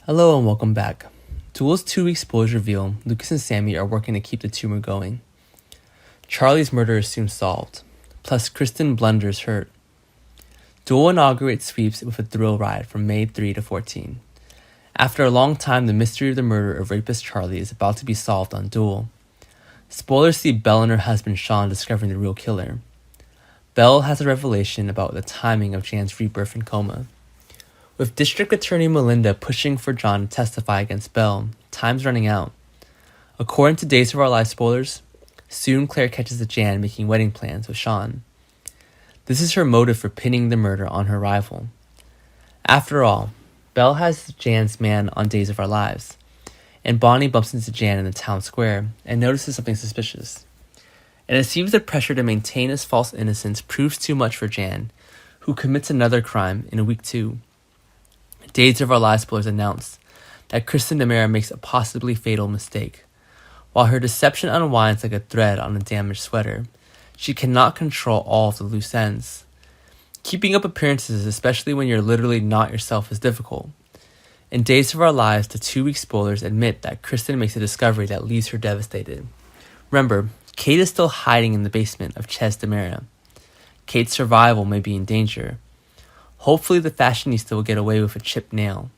Hello and welcome back. DOOL's 2-week spoilers reveal Lucas and Sammy are working to keep the tumor going. Charlie's murder is soon solved, plus Kristen blunders hurt. DOOL inaugurates sweeps with a thrill ride from May 3 to 14. After a long time, the mystery of the murder of rapist Charlie is about to be solved on DOOL. Spoilers see Belle and her husband Sean discovering the real killer. Belle has a revelation about the timing of Jan's rebirth and coma. With District Attorney Melinda pushing for John to testify against Belle, time's running out. According to Days of Our Lives spoilers, soon Claire catches Jan making wedding plans with Sean. This is her motive for pinning the murder on her rival. After all, Belle has Jan's man on Days of Our Lives, and Bonnie bumps into Jan in the town square and notices something suspicious. And it seems the pressure to maintain his false innocence proves too much for Jan, who commits another crime in week 2. Days of Our Lives spoilers announce that Kristen DiMera makes a possibly fatal mistake. While her deception unwinds like a thread on a damaged sweater, she cannot control all of the loose ends. Keeping up appearances, especially when you're literally not yourself, is difficult. In Days of Our Lives, the 2-week spoilers admit that Kristen makes a discovery that leaves her devastated. Remember, Kate is still hiding in the basement of Ches DiMera. Kate's survival may be in danger. Hopefully the fashionista will get away with a chipped nail.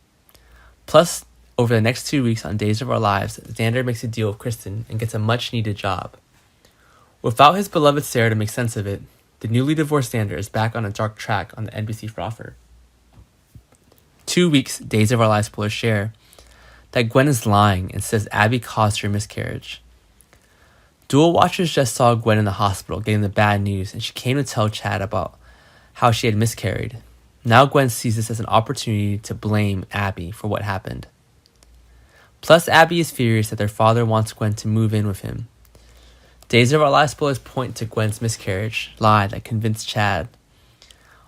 Plus, over the next 2 weeks on Days of Our Lives, Xander makes a deal with Kristen and gets a much-needed job. Without his beloved Sarah to make sense of it, the newly divorced Xander is back on a dark track on the NBC frother. 2 weeks, Days of Our Lives spoilers share that Gwen is lying and says Abby caused her miscarriage. DOOL watchers just saw Gwen in the hospital getting the bad news, and she came to tell Chad about how she had miscarried. Now Gwen sees this as an opportunity to blame Abby for what happened. Plus, Abby is furious that their father wants Gwen to move in with him. Days of Our Lives spoilers point to Gwen's miscarriage lie that convinced Chad.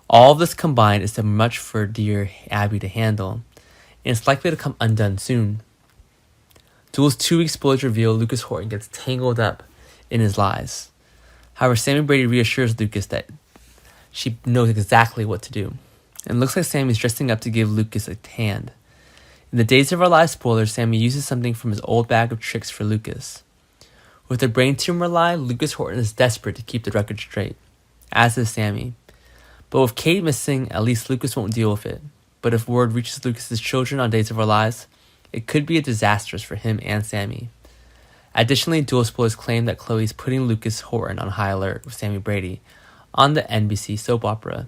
All of this combined is too much for dear Abby to handle, and it's likely to come undone soon. DOOL's 2-week spoilers reveal Lucas Horton gets tangled up in his lies. However, Sammy Brady reassures Lucas that she knows exactly what to do. And looks like Sammy's dressing up to give Lucas a hand. In the Days of Our Lives spoilers, Sammy uses something from his old bag of tricks for Lucas. With the brain tumor lie, Lucas Horton is desperate to keep the record straight, as is Sammy. But with Kate missing, at least Lucas won't deal with it. But if word reaches Lucas's children on Days of Our Lives, it could be a disaster for him and Sammy. Additionally, DOOL spoilers claim that Chloe's putting Lucas Horton on high alert with Sammy Brady on the NBC soap opera.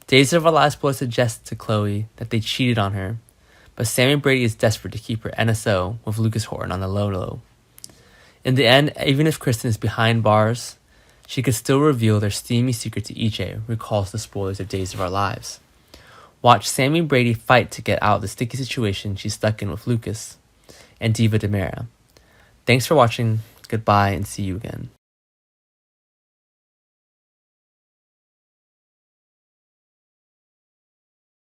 Days of Our Lives spoilers suggest to Chloe that they cheated on her, but Sammy Brady is desperate to keep her NSO with Lucas Horton on the low. In the end, even if Kristen is behind bars, she could still reveal their steamy secret to EJ, recalls the spoilers of Days of Our Lives. Watch Sammy Brady fight to get out of the sticky situation she's stuck in with Lucas and Diva DiMera. Thanks for watching, goodbye, and see you again.